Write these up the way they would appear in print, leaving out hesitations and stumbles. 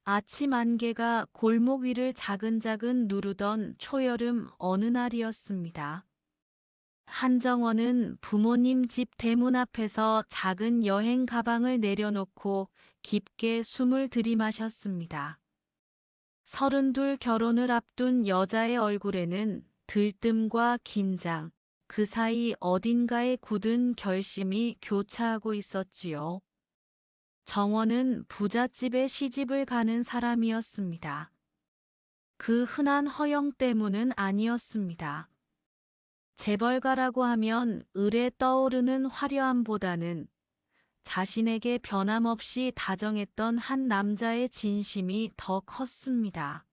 아침 안개가 골목 위를 자근자근 누르던 초여름 어느 날이었습니다. 한정원은 부모님 집 대문 앞에서 작은 여행 가방을 내려놓고 깊게 숨을 들이마셨습니다. 32 결혼을 앞둔 여자의 얼굴에는 들뜸과 긴장, 그 사이 어딘가에 굳은 결심이 교차하고 있었지요. 정원은 부잣집에 시집을 가는 사람이었습니다. 그 흔한 허영 때문은 아니었습니다. 재벌가라고 하면 을에 떠오르는 화려함보다는 자신에게 변함없이 다정했던 한 남자의 진심이 더 컸습니다.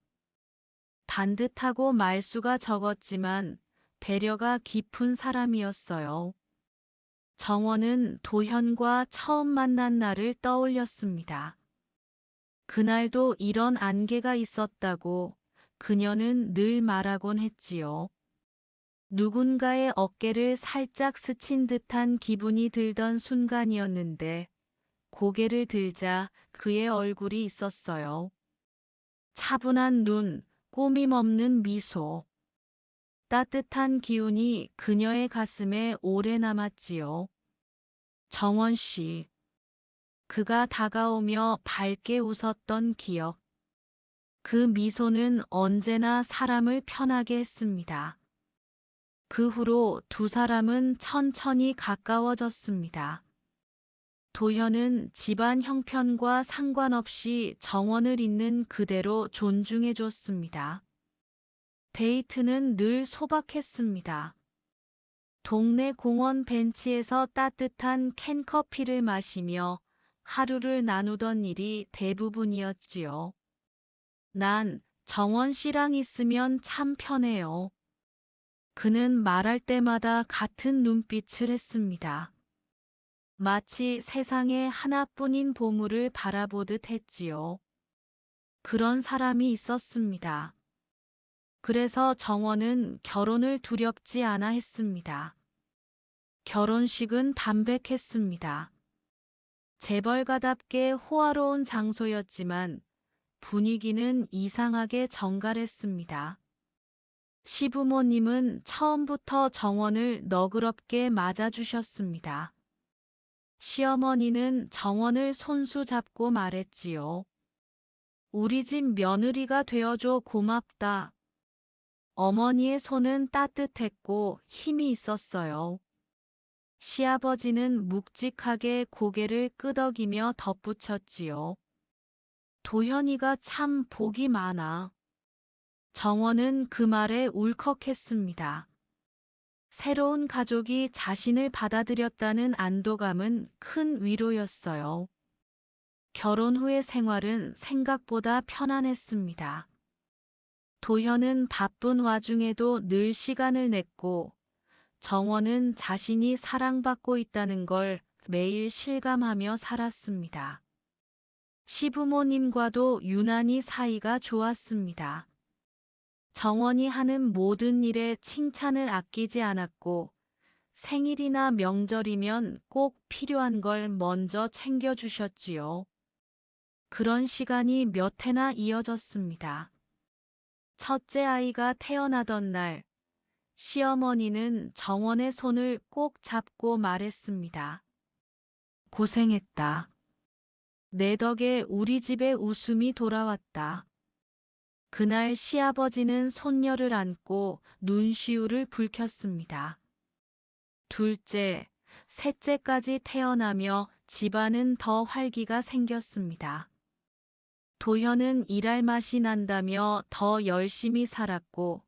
반듯하고 말수가 적었지만 배려가 깊은 사람이었어요. 정원은 도현과 처음 만난 날을 떠올렸습니다. 그날도 이런 안개가 있었다고 그녀는 늘 말하곤 했지요. 누군가의 어깨를 살짝 스친 듯한 기분이 들던 순간이었는데 고개를 들자 그의 얼굴이 있었어요. 차분한 눈, 꾸밈 없는 미소. 따뜻한 기운이 그녀의 가슴에 오래 남았지요. 정원 씨. 그가 다가오며 밝게 웃었던 기억. 그 미소는 언제나 사람을 편하게 했습니다. 그 후로 두 사람은 천천히 가까워졌습니다. 도현은 집안 형편과 상관없이 정원을 있는 그대로 존중해 줬습니다. 데이트는 늘 소박했습니다. 동네 공원 벤치에서 따뜻한 캔커피를 마시며 하루를 나누던 일이 대부분이었지요. 난 정원 씨랑 있으면 참 편해요. 그는 말할 때마다 같은 눈빛을 했습니다. 마치 세상에 하나뿐인 보물을 바라보듯 했지요. 그런 사람이 있었습니다. 그래서 정원은 결혼을 두렵지 않아 했습니다. 결혼식은 담백했습니다. 재벌가답게 호화로운 장소였지만 분위기는 이상하게 정갈했습니다. 시부모님은 처음부터 정원을 너그럽게 맞아주셨습니다. 시어머니는 정원을 손수 잡고 말했지요. 우리 집 며느리가 되어줘 고맙다. 어머니의 손은 따뜻했고 힘이 있었어요. 시아버지는 묵직하게 고개를 끄덕이며 덧붙였지요. 도현이가 참 복이 많아. 정원은 그 말에 울컥했습니다. 새로운 가족이 자신을 받아들였다는 안도감은 큰 위로였어요. 결혼 후의 생활은 생각보다 편안했습니다. 도현은 바쁜 와중에도 늘 시간을 냈고 정원은 자신이 사랑받고 있다는 걸 매일 실감하며 살았습니다. 시부모님과도 유난히 사이가 좋았습니다. 정원이 하는 모든 일에 칭찬을 아끼지 않았고 생일이나 명절이면 꼭 필요한 걸 먼저 챙겨주셨지요. 그런 시간이 몇 해나 이어졌습니다. 첫째 아이가 태어나던 날, 시어머니는 정원의 손을 꼭 잡고 말했습니다. 고생했다. 내 덕에 우리 집에 웃음이 돌아왔다. 그날 시아버지는 손녀를 안고 눈시울을 붉혔습니다. 둘째, 셋째까지 태어나며 집안은 더 활기가 생겼습니다. 도현은 일할 맛이 난다며 더 열심히 살았고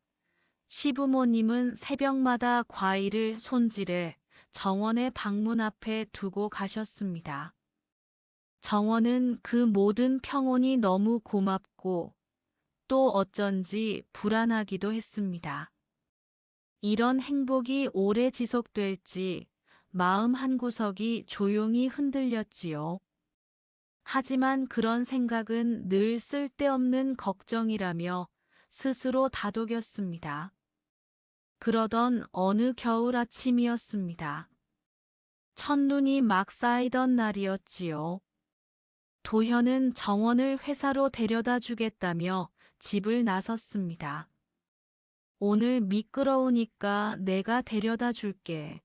시부모님은 새벽마다 과일을 손질해 정원의 방문 앞에 두고 가셨습니다. 정원은 그 모든 평온이 너무 고맙고 또 어쩐지 불안하기도 했습니다. 이런 행복이 오래 지속될지 마음 한구석이 조용히 흔들렸지요. 하지만 그런 생각은 늘 쓸데없는 걱정이라며 스스로 다독였습니다. 그러던 어느 겨울 아침이었습니다. 첫눈이 막 쌓이던 날이었지요. 도현은 정원을 회사로 데려다 주겠다며 집을 나섰습니다. 오늘 미끄러우니까 내가 데려다 줄게.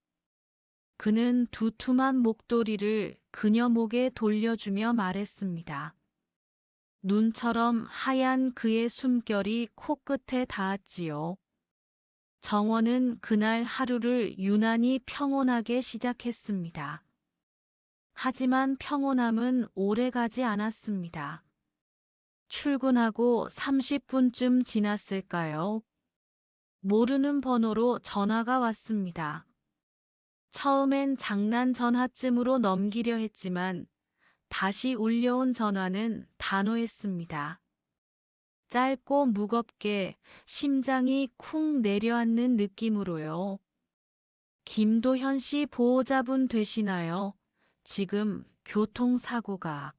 그는 두툼한 목도리를 그녀 목에 돌려주며 말했습니다. 눈처럼 하얀 그의 숨결이 코끝에 닿았지요. 정원은 그날 하루를 유난히 평온하게 시작했습니다. 하지만 평온함은 오래가지 않았습니다. 출근하고 30분쯤 지났을까요? 모르는 번호로 전화가 왔습니다. 처음엔 장난 전화쯤으로 넘기려 했지만 다시 울려온 전화는 단호했습니다. 짧고 무겁게 심장이 쿵 내려앉는 느낌으로요. 김도현 씨 보호자분 되시나요? 지금 교통사고가.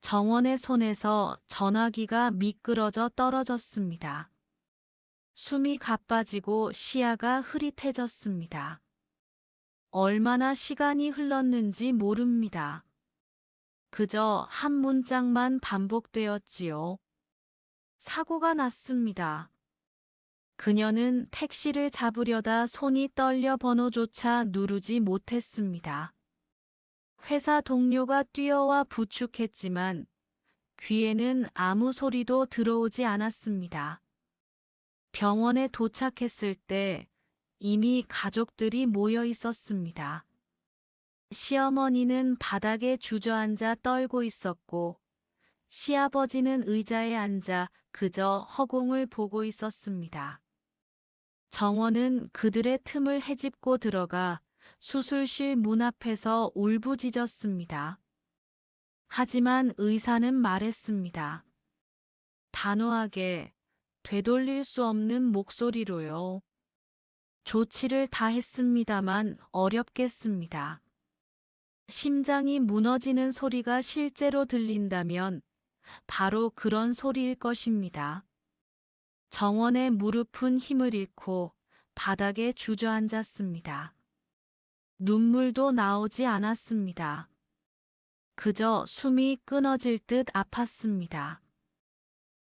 정원의 손에서 전화기가 미끄러져 떨어졌습니다. 숨이 가빠지고 시야가 흐릿해졌습니다. 얼마나 시간이 흘렀는지 모릅니다. 그저 한 문장만 반복되었지요. 사고가 났습니다. 그녀는 택시를 잡으려다 손이 떨려 번호조차 누르지 못했습니다. 회사 동료가 뛰어와 부축했지만 귀에는 아무 소리도 들어오지 않았습니다. 병원에 도착했을 때 이미 가족들이 모여 있었습니다. 시어머니는 바닥에 주저앉아 떨고 있었고 시아버지는 의자에 앉아 그저 허공을 보고 있었습니다. 정원은 그들의 틈을 헤집고 들어가 수술실 문 앞에서 울부짖었습니다. 하지만 의사는 말했습니다. 단호하게, 되돌릴 수 없는 목소리로요. 조치를 다 했습니다만 어렵겠습니다. 심장이 무너지는 소리가 실제로 들린다면 바로 그런 소리일 것입니다. 정원의 무릎은 힘을 잃고 바닥에 주저앉았습니다. 눈물도 나오지 않았습니다. 그저 숨이 끊어질 듯 아팠습니다.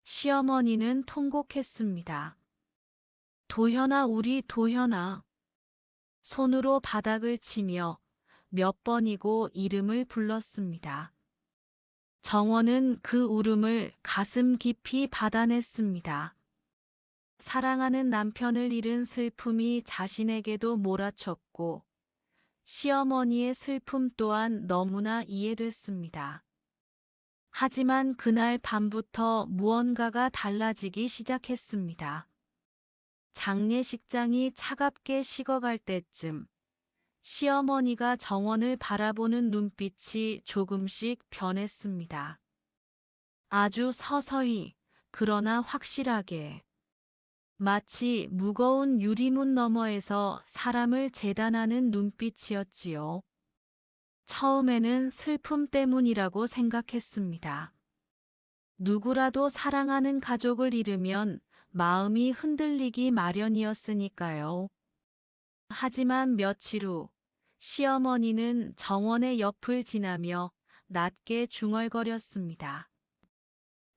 시어머니는 통곡했습니다. 도현아, 우리 도현아. 손으로 바닥을 치며 몇 번이고 이름을 불렀습니다. 정원은 그 울음을 가슴 깊이 받아냈습니다. 사랑하는 남편을 잃은 슬픔이 자신에게도 몰아쳤고 시어머니의 슬픔 또한 너무나 이해됐습니다. 하지만 그날 밤부터 무언가가 달라지기 시작했습니다. 장례식장이 차갑게 식어갈 때쯤 시어머니가 정원을 바라보는 눈빛이 조금씩 변했습니다. 아주 서서히, 그러나 확실하게. 마치 무거운 유리문 너머에서 사람을 재단하는 눈빛이었지요. 처음에는 슬픔 때문이라고 생각했습니다. 누구라도 사랑하는 가족을 잃으면 마음이 흔들리기 마련이었으니까요. 하지만 며칠 후 시어머니는 정원의 옆을 지나며 낮게 중얼거렸습니다.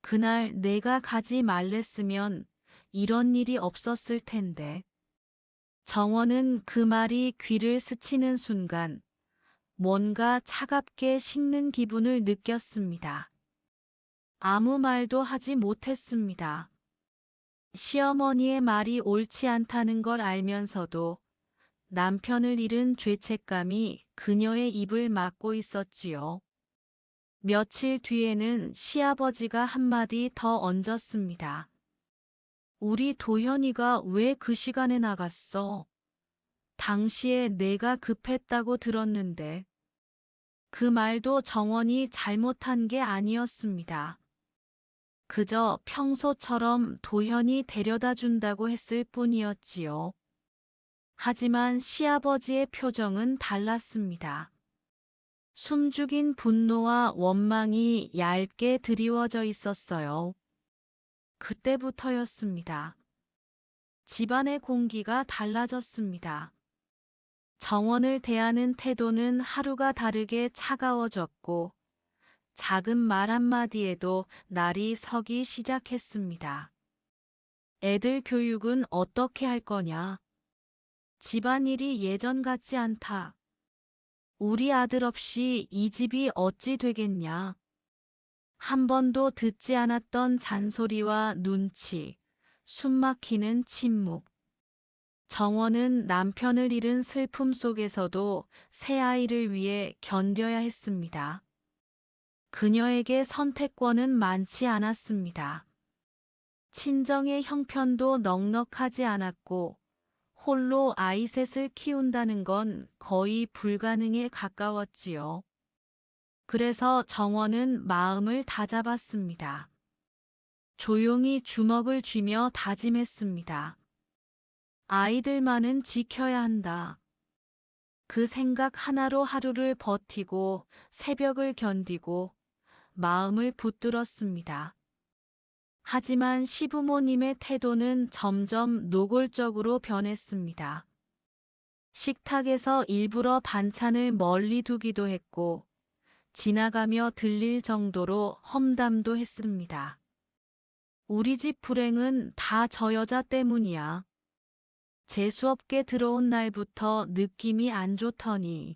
그날 내가 가지 말랬으면 이런 일이 없었을 텐데. 정원은 그 말이 귀를 스치는 순간 뭔가 차갑게 식는 기분을 느꼈습니다. 아무 말도 하지 못했습니다. 시어머니의 말이 옳지 않다는 걸 알면서도 남편을 잃은 죄책감이 그녀의 입을 막고 있었지요. 며칠 뒤에는 시아버지가 한마디 더 얹었습니다. 우리 도현이가 왜 그 시간에 나갔어? 당시에 내가 급했다고 들었는데. 그 말도 정원이 잘못한 게 아니었습니다. 그저 평소처럼 도현이 데려다 준다고 했을 뿐이었지요. 하지만 시아버지의 표정은 달랐습니다. 숨죽인 분노와 원망이 얇게 드리워져 있었어요. 그때부터였습니다. 집안의 공기가 달라졌습니다. 정원을 대하는 태도는 하루가 다르게 차가워졌고 작은 말 한마디에도 날이 서기 시작했습니다. 애들 교육은 어떻게 할 거냐? 집안일이 예전 같지 않다. 우리 아들 없이 이 집이 어찌 되겠냐? 한 번도 듣지 않았던 잔소리와 눈치, 숨막히는 침묵. 정원은 남편을 잃은 슬픔 속에서도 새 아이를 위해 견뎌야 했습니다. 그녀에게 선택권은 많지 않았습니다. 친정의 형편도 넉넉하지 않았고 홀로 아이 셋을 키운다는 건 거의 불가능에 가까웠지요. 그래서 정원은 마음을 다잡았습니다. 조용히 주먹을 쥐며 다짐했습니다. 아이들만은 지켜야 한다. 그 생각 하나로 하루를 버티고 새벽을 견디고 마음을 붙들었습니다. 하지만 시부모님의 태도는 점점 노골적으로 변했습니다. 식탁에서 일부러 반찬을 멀리 두기도 했고 지나가며 들릴 정도로 험담도 했습니다. 우리 집 불행은 다 저 여자 때문이야. 재수없게 들어온 날부터 느낌이 안 좋더니.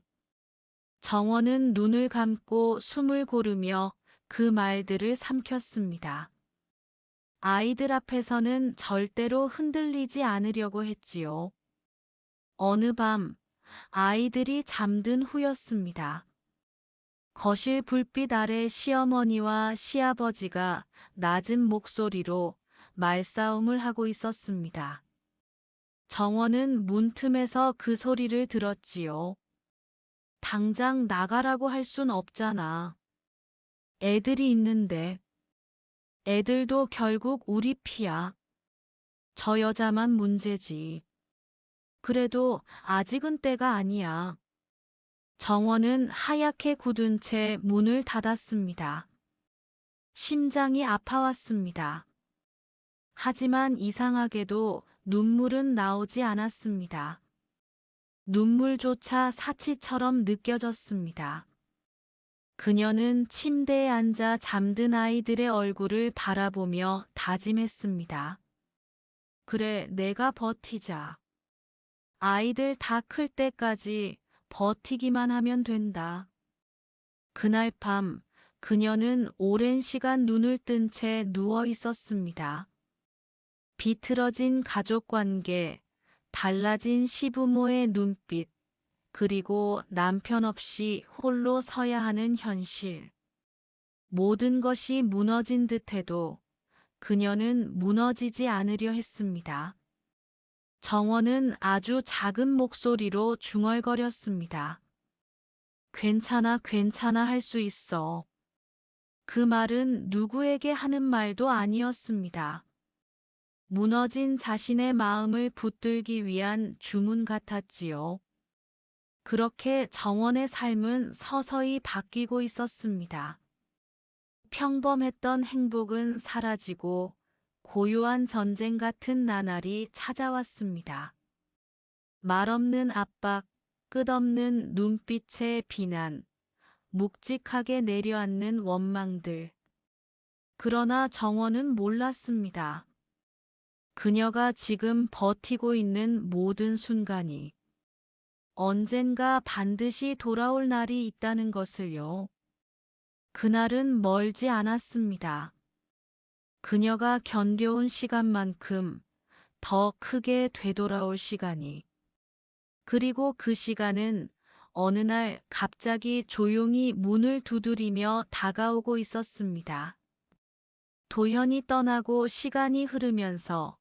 정원은 눈을 감고 숨을 고르며 그 말들을 삼켰습니다. 아이들 앞에서는 절대로 흔들리지 않으려고 했지요. 어느 밤 아이들이 잠든 후였습니다. 거실 불빛 아래 시어머니와 시아버지가 낮은 목소리로 말싸움을 하고 있었습니다. 정원은 문틈에서 그 소리를 들었지요. 당장 나가라고 할 순 없잖아. 애들이 있는데. 애들도 결국 우리 피야. 저 여자만 문제지. 그래도 아직은 때가 아니야. 정원은 하얗게 굳은 채 문을 닫았습니다. 심장이 아파왔습니다. 하지만 이상하게도 눈물은 나오지 않았습니다. 눈물조차 사치처럼 느껴졌습니다. 그녀는 침대에 앉아 잠든 아이들의 얼굴을 바라보며 다짐했습니다. 그래, 내가 버티자. 아이들 다 클 때까지 버티기만 하면 된다. 그날 밤 그녀는 오랜 시간 눈을 뜬 채 누워 있었습니다. 비틀어진 가족관계, 달라진 시부모의 눈빛, 그리고 남편 없이 홀로 서야 하는 현실. 모든 것이 무너진 듯해도 그녀는 무너지지 않으려 했습니다. 정원은 아주 작은 목소리로 중얼거렸습니다. 괜찮아, 괜찮아 할 수 있어. 그 말은 누구에게 하는 말도 아니었습니다. 무너진 자신의 마음을 붙들기 위한 주문 같았지요. 그렇게 정원의 삶은 서서히 바뀌고 있었습니다. 평범했던 행복은 사라지고 고요한 전쟁 같은 나날이 찾아왔습니다. 말없는 압박, 끝없는 눈빛의 비난, 묵직하게 내려앉는 원망들. 그러나 정원은 몰랐습니다. 그녀가 지금 버티고 있는 모든 순간이 언젠가 반드시 돌아올 날이 있다는 것을요. 그날은 멀지 않았습니다. 그녀가 견뎌온 시간만큼 더 크게 되돌아올 시간이. 그리고 그 시간은 어느 날 갑자기 조용히 문을 두드리며 다가오고 있었습니다. 도현이 떠나고 시간이 흐르면서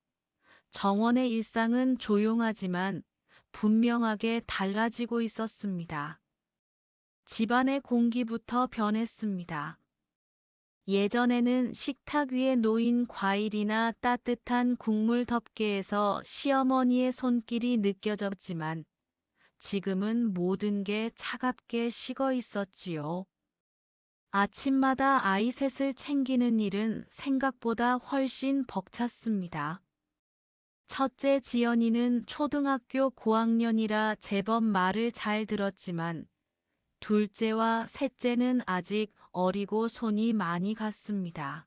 정원의 일상은 조용하지만 분명하게 달라지고 있었습니다. 집안의 공기부터 변했습니다. 예전에는 식탁 위에 놓인 과일이나 따뜻한 국물 덮개에서 시어머니의 손길이 느껴졌지만 지금은 모든 게 차갑게 식어 있었지요. 아침마다 아이 셋을 챙기는 일은 생각보다 훨씬 벅찼습니다. 첫째 지연이는 초등학교 고학년이라 제법 말을 잘 들었지만 둘째와 셋째는 아직 어리고 손이 많이 갔습니다.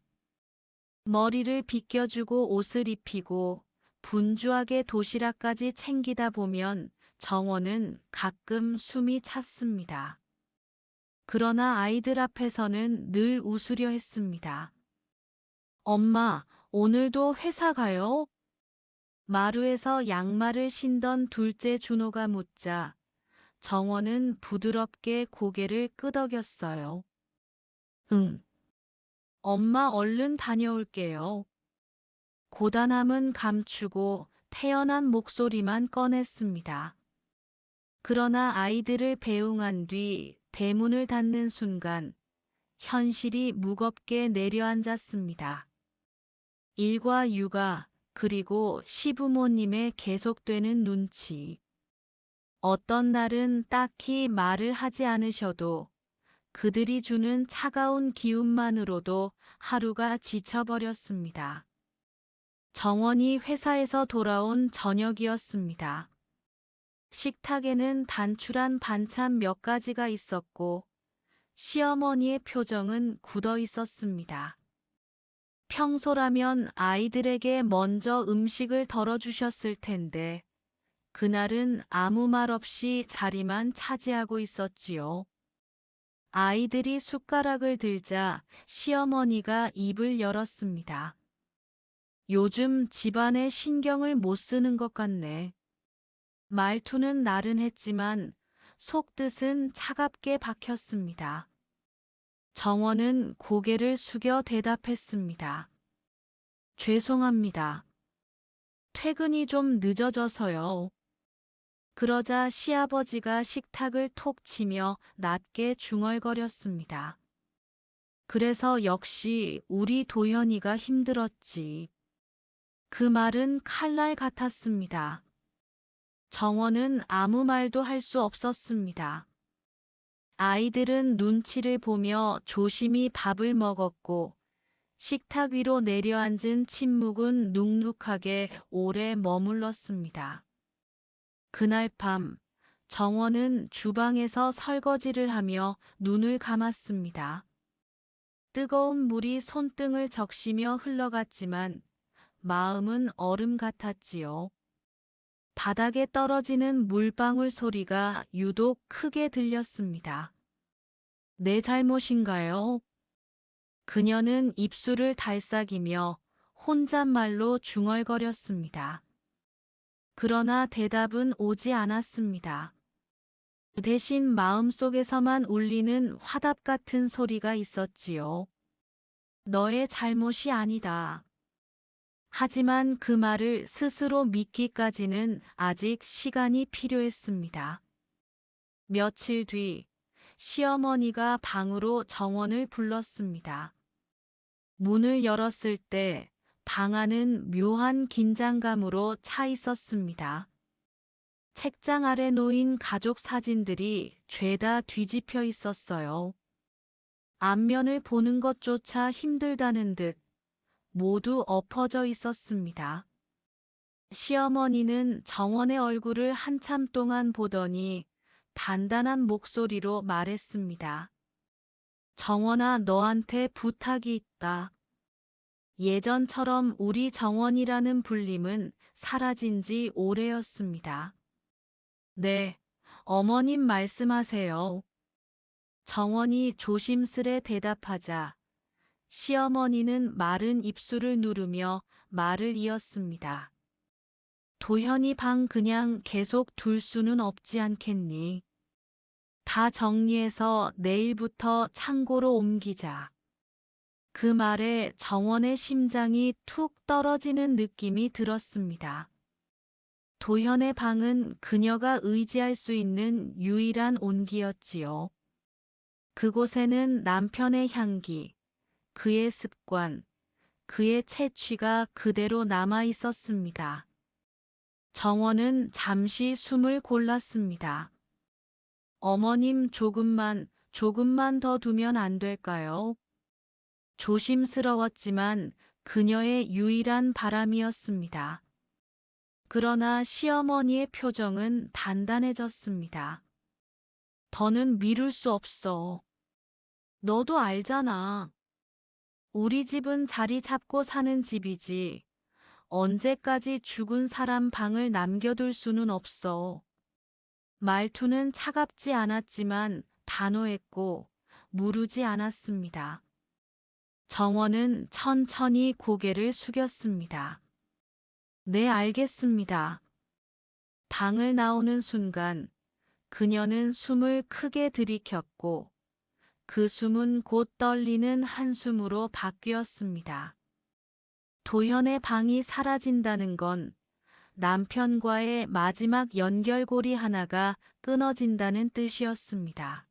머리를 빗겨주고 옷을 입히고 분주하게 도시락까지 챙기다 보면 정원은 가끔 숨이 찼습니다. 그러나 아이들 앞에서는 늘 웃으려 했습니다. 엄마, 오늘도 회사 가요? 마루에서 양말을 신던 둘째 준호가 묻자 정원은 부드럽게 고개를 끄덕였어요. 응, 엄마 얼른 다녀올게요. 고단함은 감추고 태연한 목소리만 꺼냈습니다. 그러나 아이들을 배웅한 뒤 대문을 닫는 순간 현실이 무겁게 내려앉았습니다. 일과 육아, 그리고 시부모님의 계속되는 눈치. 어떤 날은 딱히 말을 하지 않으셔도 그들이 주는 차가운 기운만으로도 하루가 지쳐버렸습니다. 정원이 회사에서 돌아온 저녁이었습니다. 식탁에는 단출한 반찬 몇 가지가 있었고 시어머니의 표정은 굳어 있었습니다. 평소라면 아이들에게 먼저 음식을 덜어주셨을 텐데 그날은 아무 말 없이 자리만 차지하고 있었지요. 아이들이 숟가락을 들자 시어머니가 입을 열었습니다. 요즘 집안에 신경을 못 쓰는 것 같네. 말투는 나른했지만 속뜻은 차갑게 박혔습니다. 정원은 고개를 숙여 대답했습니다. 죄송합니다. 퇴근이 좀 늦어져서요. 그러자 시아버지가 식탁을 톡 치며 낮게 중얼거렸습니다. 그래서 역시 우리 도현이가 힘들었지. 그 말은 칼날 같았습니다. 정원은 아무 말도 할 수 없었습니다. 아이들은 눈치를 보며 조심히 밥을 먹었고 식탁 위로 내려앉은 침묵은 눅눅하게 오래 머물렀습니다. 그날 밤 정원은 주방에서 설거지를 하며 눈을 감았습니다. 뜨거운 물이 손등을 적시며 흘러갔지만 마음은 얼음 같았지요. 바닥에 떨어지는 물방울 소리가 유독 크게 들렸습니다. 내 잘못인가요? 그녀는 입술을 달싹이며 혼잣말로 중얼거렸습니다. 그러나 대답은 오지 않았습니다. 대신 마음속에서만 울리는 화답 같은 소리가 있었지요. 너의 잘못이 아니다. 하지만 그 말을 스스로 믿기까지는 아직 시간이 필요했습니다. 며칠 뒤 시어머니가 방으로 정원을 불렀습니다. 문을 열었을 때 방 안은 묘한 긴장감으로 차 있었습니다. 책장 아래 놓인 가족 사진들이 죄다 뒤집혀 있었어요. 앞면을 보는 것조차 힘들다는 듯 모두 엎어져 있었습니다. 시어머니는 정원의 얼굴을 한참 동안 보더니 단단한 목소리로 말했습니다. 정원아, 너한테 부탁이 있다. 예전처럼 우리 정원이라는 불림은 사라진 지 오래였습니다. 네, 어머님 말씀하세요. 정원이 조심스레 대답하자 시어머니는 마른 입술을 누르며 말을 이었습니다. 도현이 방 그냥 계속 둘 수는 없지 않겠니? 다 정리해서 내일부터 창고로 옮기자. 그 말에 정원의 심장이 툭 떨어지는 느낌이 들었습니다. 도현의 방은 그녀가 의지할 수 있는 유일한 온기였지요. 그곳에는 남편의 향기, 그의 습관, 그의 채취가 그대로 남아 있었습니다. 정원은 잠시 숨을 골랐습니다. 어머님 조금만 더 두면 안 될까요? 조심스러웠지만 그녀의 유일한 바람이었습니다. 그러나 시어머니의 표정은 단단해졌습니다. 더는 미룰 수 없어. 너도 알잖아. 우리 집은 자리 잡고 사는 집이지. 언제까지 죽은 사람 방을 남겨둘 수는 없어. 말투는 차갑지 않았지만 단호했고 무르지 않았습니다. 정원은 천천히 고개를 숙였습니다. 네, 알겠습니다. 방을 나오는 순간 그녀는 숨을 크게 들이켰고 그 숨은 곧 떨리는 한숨으로 바뀌었습니다. 도현의 방이 사라진다는 건 남편과의 마지막 연결고리 하나가 끊어진다는 뜻이었습니다.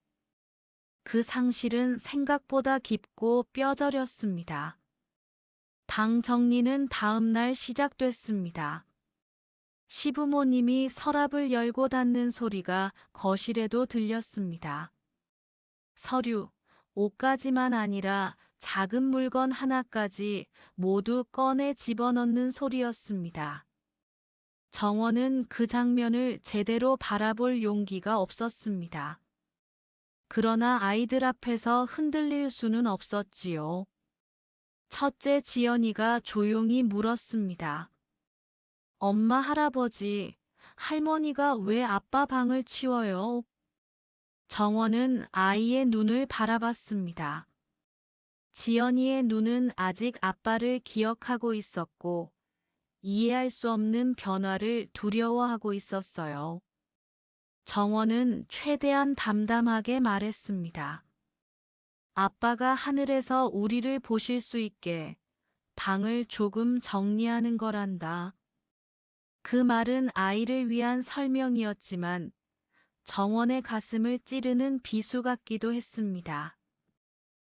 그 상실은 생각보다 깊고 뼈저렸습니다. 방 정리는 다음 날 시작됐습니다. 시부모님이 서랍을 열고 닫는 소리가 거실에도 들렸습니다. 서류, 옷까지만 아니라 작은 물건 하나까지 모두 꺼내 집어넣는 소리였습니다. 정원은 그 장면을 제대로 바라볼 용기가 없었습니다. 그러나 아이들 앞에서 흔들릴 수는 없었지요. 첫째 지연이가 조용히 물었습니다. 엄마, 할아버지, 할머니가 왜 아빠 방을 치워요? 정원은 아이의 눈을 바라봤습니다. 지연이의 눈은 아직 아빠를 기억하고 있었고 이해할 수 없는 변화를 두려워하고 있었어요. 정원은 최대한 담담하게 말했습니다. 아빠가 하늘에서 우리를 보실 수 있게 방을 조금 정리하는 거란다. 그 말은 아이를 위한 설명이었지만 정원의 가슴을 찌르는 비수 같기도 했습니다.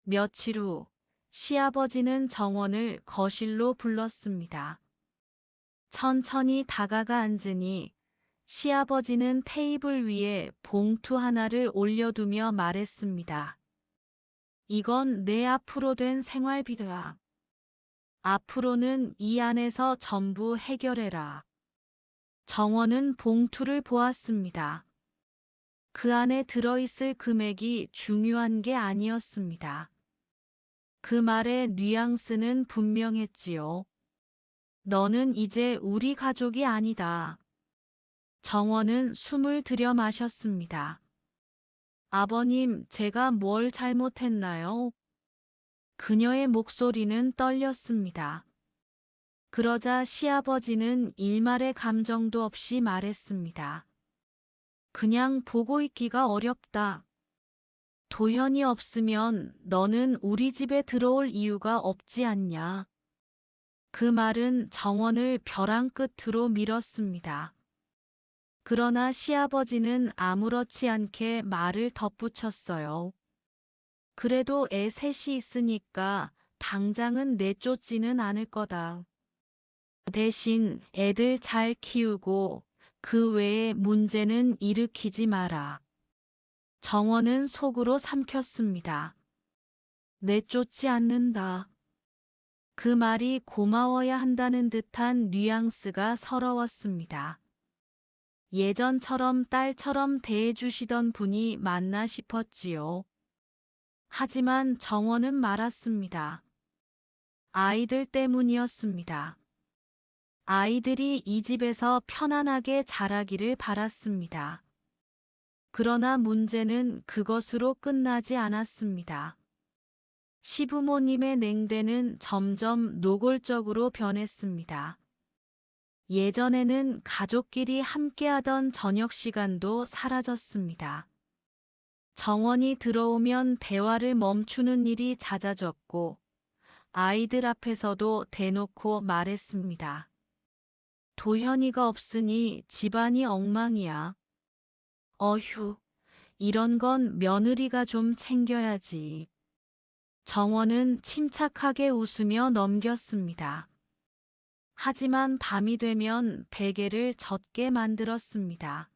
며칠 후 시아버지는 정원을 거실로 불렀습니다. 천천히 다가가 앉으니 시아버지는 테이블 위에 봉투 하나를 올려두며 말했습니다. 이건 내 앞으로 된 생활비다. 앞으로는 이 안에서 전부 해결해라. 정원은 봉투를 보았습니다. 그 안에 들어있을 금액이 중요한 게 아니었습니다. 그 말의 뉘앙스는 분명했지요. 너는 이제 우리 가족이 아니다. 정원은 숨을 들여 마셨습니다. 아버님, 제가 뭘 잘못했나요? 그녀의 목소리는 떨렸습니다. 그러자 시아버지는 일말의 감정도 없이 말했습니다. 그냥 보고 있기가 어렵다. 도현이 없으면 너는 우리 집에 들어올 이유가 없지 않냐. 그 말은 정원을 벼랑 끝으로 밀었습니다. 그러나 시아버지는 아무렇지 않게 말을 덧붙였어요. 그래도 애 셋이 있으니까 당장은 내쫓지는 않을 거다. 대신 애들 잘 키우고 그 외에 문제는 일으키지 마라. 정원은 속으로 삼켰습니다. 내쫓지 않는다. 그 말이 고마워야 한다는 듯한 뉘앙스가 서러웠습니다. 예전처럼 딸처럼 대해주시던 분이 맞나 싶었지요. 하지만 정원은 말았습니다. 아이들 때문이었습니다. 아이들이 이 집에서 편안하게 자라기를 바랐습니다. 그러나 문제는 그것으로 끝나지 않았습니다. 시부모님의 냉대는 점점 노골적으로 변했습니다. 예전에는 가족끼리 함께하던 저녁 시간도 사라졌습니다. 정원이 들어오면 대화를 멈추는 일이 잦아졌고 아이들 앞에서도 대놓고 말했습니다. 도현이가 없으니 집안이 엉망이야. 어휴, 이런 건 며느리가 좀 챙겨야지. 정원은 침착하게 웃으며 넘겼습니다. 하지만 밤이 되면 베개를 젖게 만들었습니다.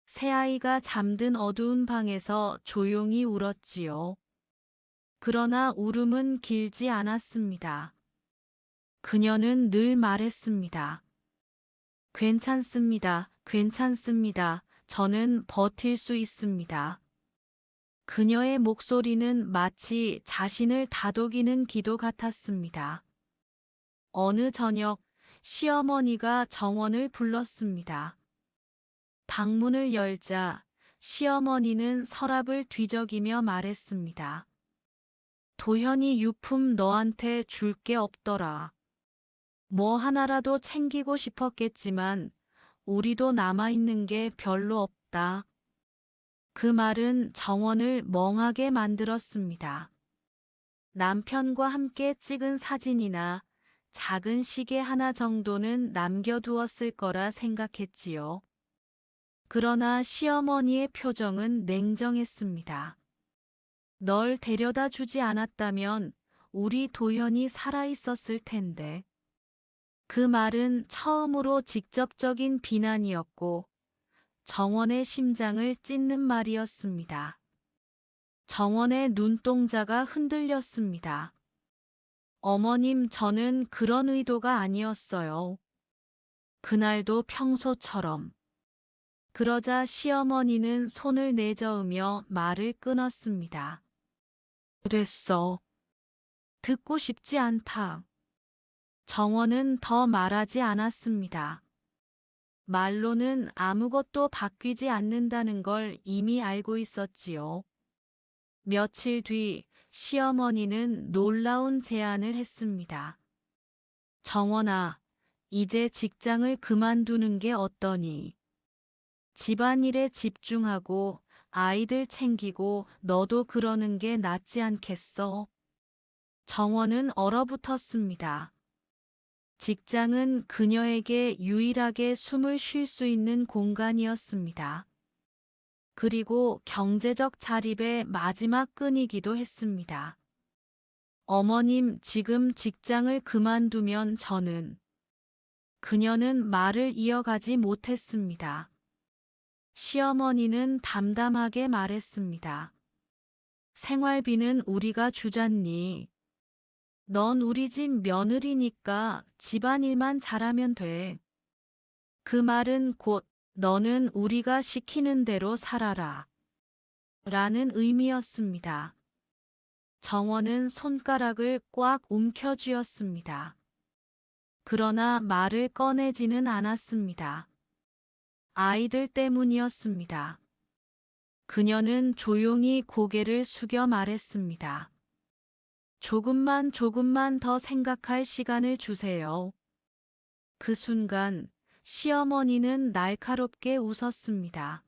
새아이가 잠든 어두운 방에서 조용히 울었지요. 그러나 울음은 길지 않았습니다. 그녀는 늘 말했습니다. 괜찮습니다. 괜찮습니다. 저는 버틸 수 있습니다. 그녀의 목소리는 마치 자신을 다독이는 기도 같았습니다. 어느 저녁 시어머니가 정원을 불렀습니다. 방문을 열자 시어머니는 서랍을 뒤적이며 말했습니다. 도현이 유품 너한테 줄 게 없더라. 뭐 하나라도 챙기고 싶었겠지만 우리도 남아있는 게 별로 없다. 그 말은 정원을 멍하게 만들었습니다. 남편과 함께 찍은 사진이나 작은 시계 하나 정도는 남겨두었을 거라 생각했지요. 그러나 시어머니의 표정은 냉정했습니다. 널 데려다 주지 않았다면 우리 도현이 살아 있었을 텐데. 그 말은 처음으로 직접적인 비난이었고 정원의 심장을 찢는 말이었습니다. 정원의 눈동자가 흔들렸습니다. 어머님, 저는 그런 의도가 아니었어요. 그날도 평소처럼. 그러자 시어머니는 손을 내저으며 말을 끊었습니다. 됐어. 듣고 싶지 않다. 정원은 더 말하지 않았습니다. 말로는 아무것도 바뀌지 않는다는 걸 이미 알고 있었지요. 며칠 뒤 시어머니는 놀라운 제안을 했습니다. 정원아, 이제 직장을 그만두는 게 어떠니? 집안일에 집중하고 아이들 챙기고 너도 그러는 게 낫지 않겠어? 정원은 얼어붙었습니다. 직장은 그녀에게 유일하게 숨을 쉴 수 있는 공간이었습니다. 그리고 경제적 자립의 마지막 끈이기도 했습니다. 어머님, 지금 직장을 그만두면 저는. 그녀는 말을 이어가지 못했습니다. 시어머니는 담담하게 말했습니다. 생활비는 우리가 주잖니. 넌 우리 집 며느리니까 집안일만 잘하면 돼. 그 말은 곧 너는 우리가 시키는 대로 살아라. 라는 의미였습니다. 정원은 손가락을 꽉 움켜쥐었습니다. 그러나 말을 꺼내지는 않았습니다. 아이들 때문이었습니다. 그녀는 조용히 고개를 숙여 말했습니다. 조금만 더 생각할 시간을 주세요. 그 순간 시어머니는 날카롭게 웃었습니다.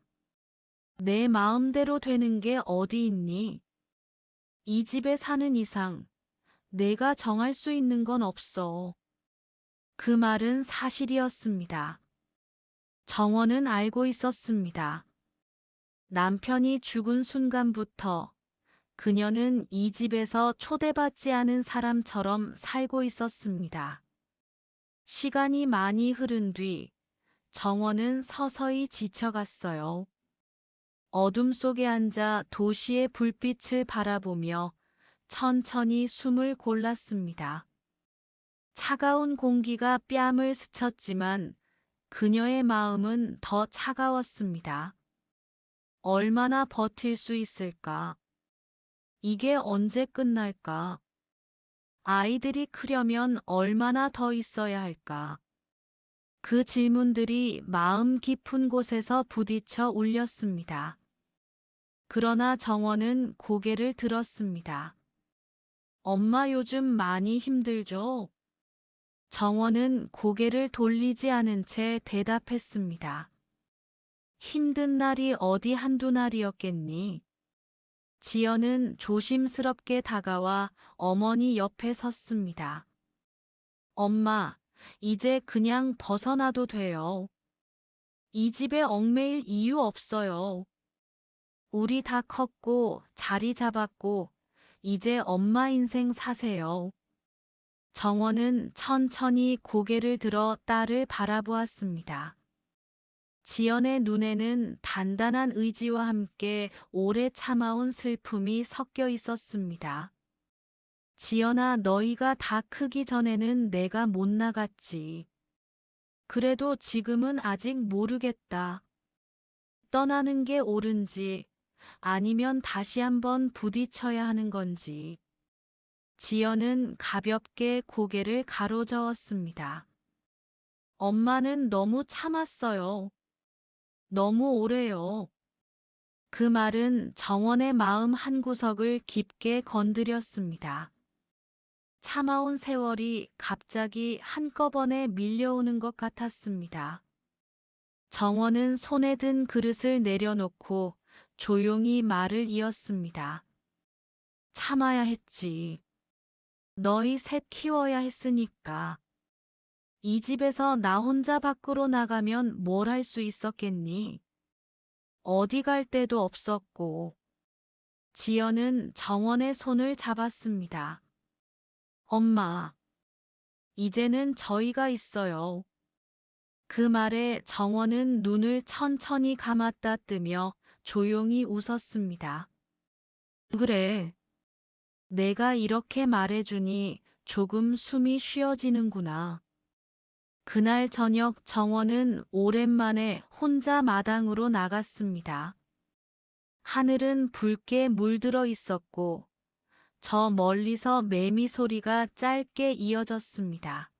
내 마음대로 되는 게 어디 있니? 이 집에 사는 이상 내가 정할 수 있는 건 없어. 그 말은 사실이었습니다. 정원은 알고 있었습니다. 남편이 죽은 순간부터 그녀는 이 집에서 초대받지 않은 사람처럼 살고 있었습니다. 시간이 많이 흐른 뒤 정원은 서서히 지쳐갔어요. 어둠 속에 앉아 도시의 불빛을 바라보며 천천히 숨을 골랐습니다. 차가운 공기가 뺨을 스쳤지만 그녀의 마음은 더 차가웠습니다. 얼마나 버틸 수 있을까? 이게 언제 끝날까? 아이들이 크려면 얼마나 더 있어야 할까? 그 질문들이 마음 깊은 곳에서 부딪혀 울렸습니다. 그러나 정원은 고개를 들었습니다. 엄마, 요즘 많이 힘들죠? 정원은 고개를 돌리지 않은 채 대답했습니다. 힘든 날이 어디 한두 날이었겠니? 지연은 조심스럽게 다가와 어머니 옆에 섰습니다. 엄마, 이제 그냥 벗어나도 돼요. 이 집에 얽매일 이유 없어요. 우리 다 컸고 자리 잡았고 이제 엄마 인생 사세요. 정원은 천천히 고개를 들어 딸을 바라보았습니다. 지연의 눈에는 단단한 의지와 함께 오래 참아온 슬픔이 섞여 있었습니다. 지연아, 너희가 다 크기 전에는 내가 못 나갔지. 그래도 지금은 아직 모르겠다. 떠나는 게 옳은지 아니면 다시 한번 부딪혀야 하는 건지. 지연은 가볍게 고개를 가로저었습니다. 엄마는 너무 참았어요. 너무 오래요. 그 말은 정원의 마음 한구석을 깊게 건드렸습니다. 참아온 세월이 갑자기 한꺼번에 밀려오는 것 같았습니다. 정원은 손에 든 그릇을 내려놓고 조용히 말을 이었습니다. 참아야 했지. 너희 셋 키워야 했으니까. 이 집에서 나 혼자 밖으로 나가면 뭘 할 수 있었겠니? 어디 갈 데도 없었고. 지연은 정원의 손을 잡았습니다. 엄마, 이제는 저희가 있어요. 그 말에 정원은 눈을 천천히 감았다 뜨며 조용히 웃었습니다. 그래, 내가 이렇게 말해주니 조금 숨이 쉬어지는구나. 그날 저녁 정원은 오랜만에 혼자 마당으로 나갔습니다. 하늘은 붉게 물들어 있었고 저 멀리서 매미 소리가 짧게 이어졌습니다.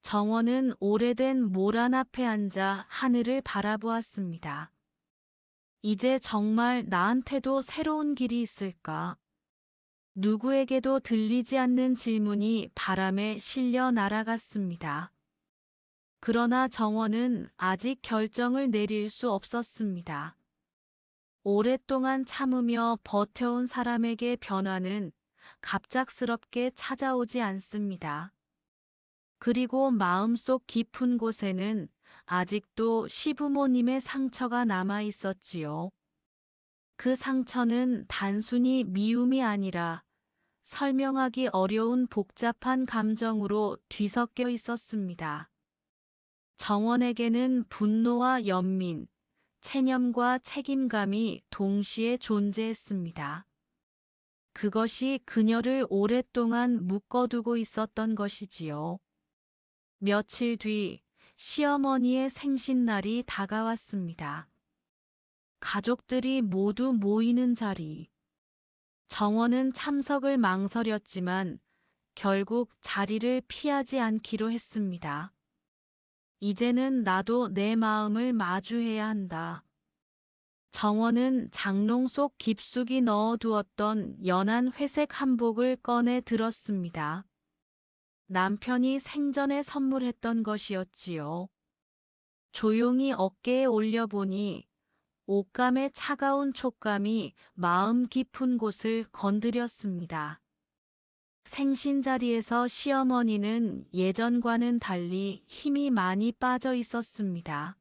정원은 오래된 모란 앞에 앉아 하늘을 바라보았습니다. 이제 정말 나한테도 새로운 길이 있을까? 누구에게도 들리지 않는 질문이 바람에 실려 날아갔습니다. 그러나 정원은 아직 결정을 내릴 수 없었습니다. 오랫동안 참으며 버텨온 사람에게 변화는 갑작스럽게 찾아오지 않습니다. 그리고 마음속 깊은 곳에는 아직도 시부모님의 상처가 남아 있었지요. 그 상처는 단순히 미움이 아니라 설명하기 어려운 복잡한 감정으로 뒤섞여 있었습니다. 정원에게는 분노와 연민, 체념과 책임감이 동시에 존재했습니다. 그것이 그녀를 오랫동안 묶어두고 있었던 것이지요. 며칠 뒤 시어머니의 생신날이 다가왔습니다. 가족들이 모두 모이는 자리. 정원은 참석을 망설였지만 결국 자리를 피하지 않기로 했습니다. 이제는 나도 내 마음을 마주해야 한다. 정원은 장롱 속 깊숙이 넣어두었던 연한 회색 한복을 꺼내 들었습니다. 남편이 생전에 선물했던 것이었지요. 조용히 어깨에 올려보니 옷감의 차가운 촉감이 마음 깊은 곳을 건드렸습니다. 생신 자리에서 시어머니는 예전과는 달리 힘이 많이 빠져 있었습니다.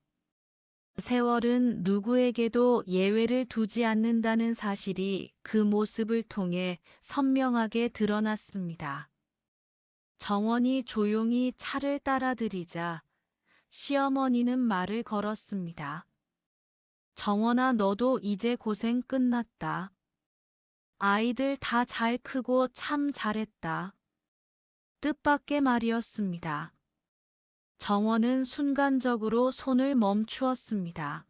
세월은 누구에게도 예외를 두지 않는다는 사실이 그 모습을 통해 선명하게 드러났습니다. 정원이 조용히 차를 따라들이자 시어머니는 말을 걸었습니다. 정원아, 너도 이제 고생 끝났다. 아이들 다 잘 크고 참 잘했다. 뜻밖의 말이었습니다. 정원은 순간적으로 손을 멈추었습니다.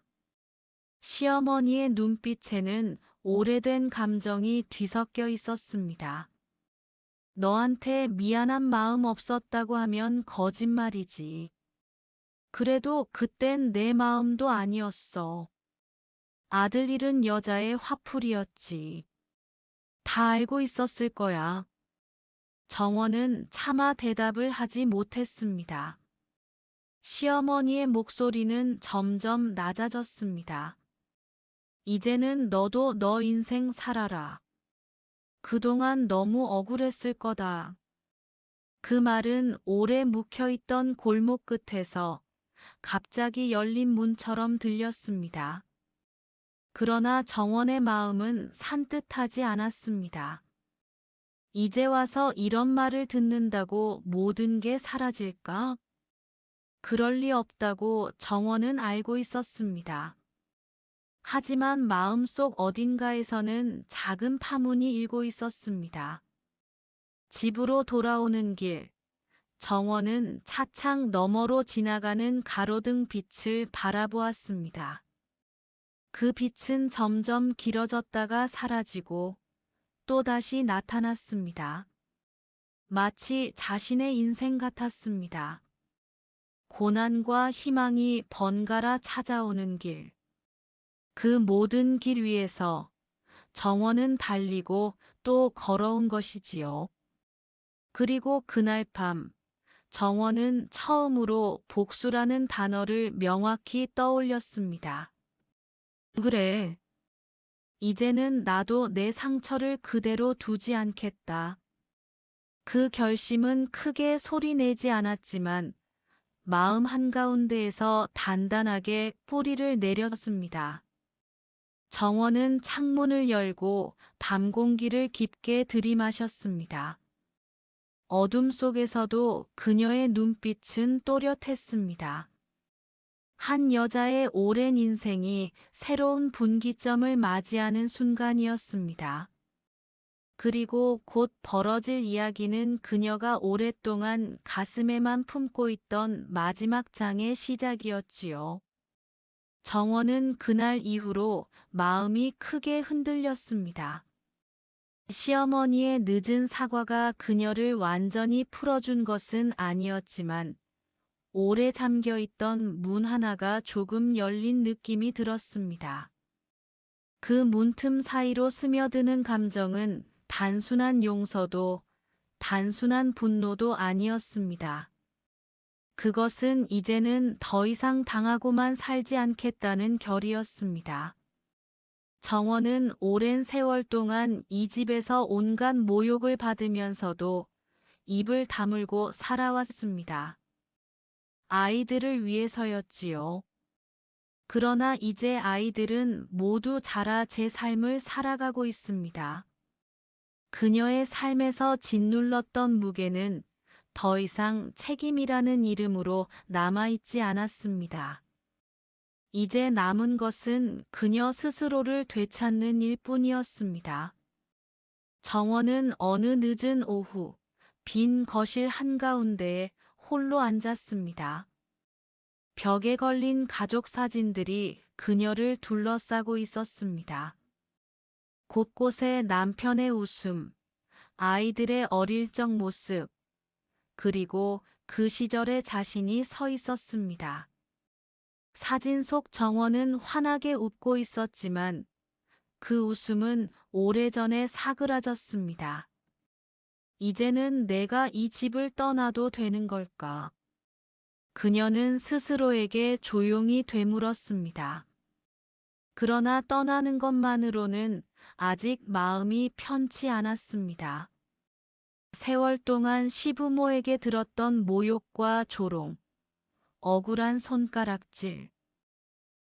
시어머니의 눈빛에는 오래된 감정이 뒤섞여 있었습니다. 너한테 미안한 마음 없었다고 하면 거짓말이지. 그래도 그땐 내 마음도 아니었어. 아들 잃은 여자의 화풀이였지. 다 알고 있었을 거야. 정원은 차마 대답을 하지 못했습니다. 시어머니의 목소리는 점점 낮아졌습니다. 이제는 너도 너 인생 살아라. 그동안 너무 억울했을 거다. 그 말은 오래 묵혀있던 골목 끝에서 갑자기 열린 문처럼 들렸습니다. 그러나 정원의 마음은 산뜻하지 않았습니다. 이제 와서 이런 말을 듣는다고 모든 게 사라질까? 그럴 리 없다고 정원은 알고 있었습니다. 하지만 마음속 어딘가에서는 작은 파문이 일고 있었습니다. 집으로 돌아오는 길, 정원은 차창 너머로 지나가는 가로등 빛을 바라보았습니다. 그 빛은 점점 길어졌다가 사라지고 또다시 나타났습니다. 마치 자신의 인생 같았습니다. 고난과 희망이 번갈아 찾아오는 길. 그 모든 길 위에서 정원은 달리고 또 걸어온 것이지요. 그리고 그날 밤, 정원은 처음으로 복수라는 단어를 명확히 떠올렸습니다. 그래, 이제는 나도 내 상처를 그대로 두지 않겠다. 그 결심은 크게 소리내지 않았지만 마음 한가운데에서 단단하게 뿌리를 내렸습니다. 정원은 창문을 열고 밤 공기를 깊게 들이마셨습니다. 어둠 속에서도 그녀의 눈빛은 또렷했습니다. 한 여자의 오랜 인생이 새로운 분기점을 맞이하는 순간이었습니다. 그리고 곧 벌어질 이야기는 그녀가 오랫동안 가슴에만 품고 있던 마지막 장의 시작이었지요. 정원은 그날 이후로 마음이 크게 흔들렸습니다. 시어머니의 늦은 사과가 그녀를 완전히 풀어준 것은 아니었지만 오래 잠겨있던 문 하나가 조금 열린 느낌이 들었습니다. 그 문틈 사이로 스며드는 감정은 단순한 용서도 단순한 분노도 아니었습니다. 그것은 이제는 더 이상 당하고만 살지 않겠다는 결의였습니다. 정원은 오랜 세월 동안 이 집에서 온갖 모욕을 받으면서도 입을 다물고 살아왔습니다. 아이들을 위해서였지요. 그러나 이제 아이들은 모두 자라 제 삶을 살아가고 있습니다. 그녀의 삶에서 짓눌렀던 무게는 더 이상 책임이라는 이름으로 남아있지 않았습니다. 이제 남은 것은 그녀 스스로를 되찾는 일뿐이었습니다. 정원은 어느 늦은 오후, 빈 거실 한가운데에 홀로 앉았습니다. 벽에 걸린 가족 사진들이 그녀를 둘러싸고 있었습니다. 곳곳에 남편의 웃음, 아이들의 어릴 적 모습, 그리고 그 시절의 자신이 서 있었습니다. 사진 속 정원은 환하게 웃고 있었지만 그 웃음은 오래전에 사그라졌습니다. 이제는 내가 이 집을 떠나도 되는 걸까? 그녀는 스스로에게 조용히 되물었습니다. 그러나 떠나는 것만으로는 아직 마음이 편치 않았습니다. 세월 동안 시부모에게 들었던 모욕과 조롱, 억울한 손가락질.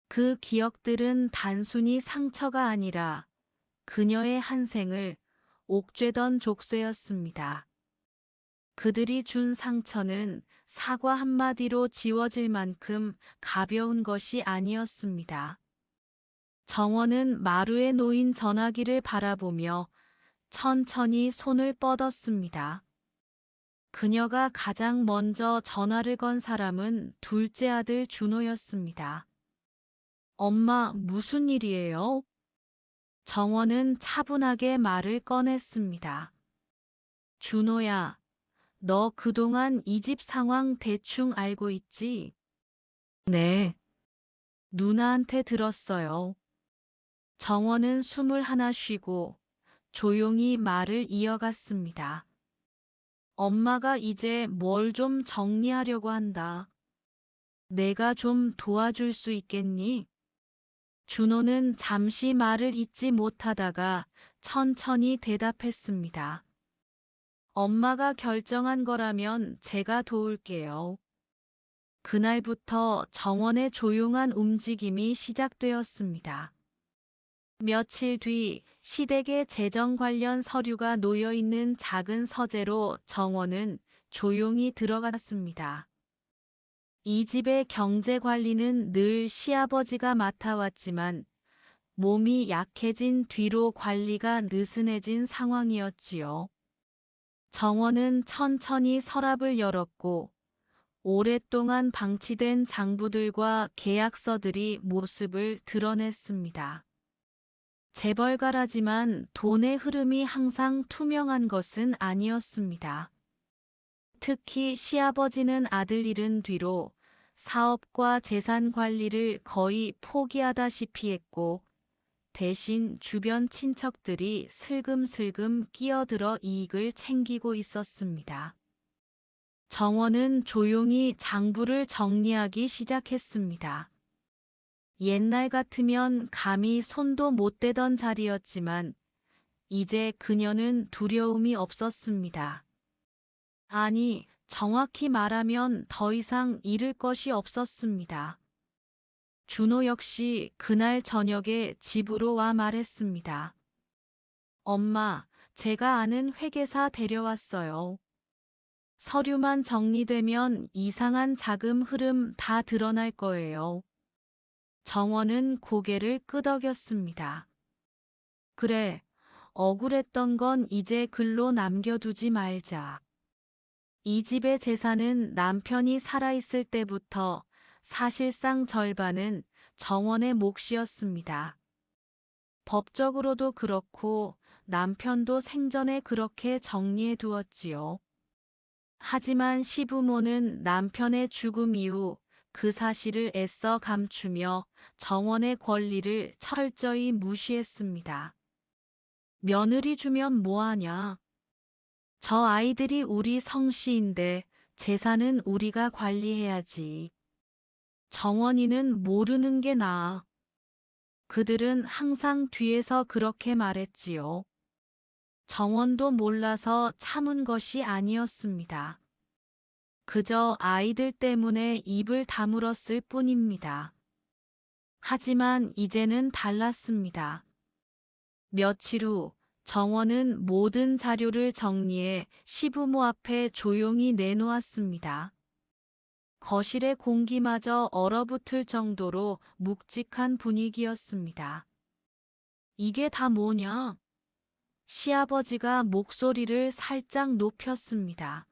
그 기억들은 단순히 상처가 아니라 그녀의 한 생을 옥죄던 족쇄였습니다. 그들이 준 상처는 사과 한마디로 지워질 만큼 가벼운 것이 아니었습니다. 정원은 마루에 놓인 전화기를 바라보며 천천히 손을 뻗었습니다. 그녀가 가장 먼저 전화를 건 사람은 둘째 아들 준호였습니다. 엄마, 무슨 일이에요? 정원은 차분하게 말을 꺼냈습니다. 준호야, 너 그동안 이 집 상황 대충 알고 있지? 네. 누나한테 들었어요. 정원은 숨을 하나 쉬고 조용히 말을 이어갔습니다. 엄마가 이제 뭘 좀 정리하려고 한다. 내가 좀 도와줄 수 있겠니? 준호는 잠시 말을 잇지 못하다가 천천히 대답했습니다. 엄마가 결정한 거라면 제가 도울게요. 그날부터 정원의 조용한 움직임이 시작되었습니다. 며칠 뒤 시댁의 재정 관련 서류가 놓여 있는 작은 서재로 정원은 조용히 들어갔습니다. 이 집의 경제 관리는 늘 시아버지가 맡아왔지만 몸이 약해진 뒤로 관리가 느슨해진 상황이었지요. 정원은 천천히 서랍을 열었고 오랫동안 방치된 장부들과 계약서들이 모습을 드러냈습니다. 재벌가라지만 돈의 흐름이 항상 투명한 것은 아니었습니다. 특히 시아버지는 아들 잃은 뒤로 사업과 재산 관리를 거의 포기하다시피 했고, 대신 주변 친척들이 슬금슬금 끼어들어 이익을 챙기고 있었습니다. 정원은 조용히 장부를 정리하기 시작했습니다. 옛날 같으면 감히 손도 못 대던 자리였지만 이제 그녀는 두려움이 없었습니다. 아니, 정확히 말하면 더 이상 잃을 것이 없었습니다. 준호 역시 그날 저녁에 집으로 와 말했습니다. 엄마, 제가 아는 회계사 데려왔어요. 서류만 정리되면 이상한 자금 흐름 다 드러날 거예요. 정원은 고개를 끄덕였습니다. 그래, 억울했던 건 이제 글로 남겨두지 말자. 이 집의 재산은 남편이 살아있을 때부터 사실상 절반은 정원의 몫이었습니다. 법적으로도 그렇고 남편도 생전에 그렇게 정리해 두었지요. 하지만 시부모는 남편의 죽음 이후 그 사실을 애써 감추며 정원의 권리를 철저히 무시했습니다. 며느리 주면 뭐하냐? 저 아이들이 우리 성씨인데 재산은 우리가 관리해야지. 정원이는 모르는 게 나아. 그들은 항상 뒤에서 그렇게 말했지요. 정원도 몰라서 참은 것이 아니었습니다. 그저 아이들 때문에 입을 다물었을 뿐입니다. 하지만 이제는 달랐습니다. 며칠 후 정원은 모든 자료를 정리해 시부모 앞에 조용히 내놓았습니다. 거실의 공기마저 얼어붙을 정도로 묵직한 분위기였습니다. 이게 다 뭐냐? 시아버지가 목소리를 살짝 높였습니다.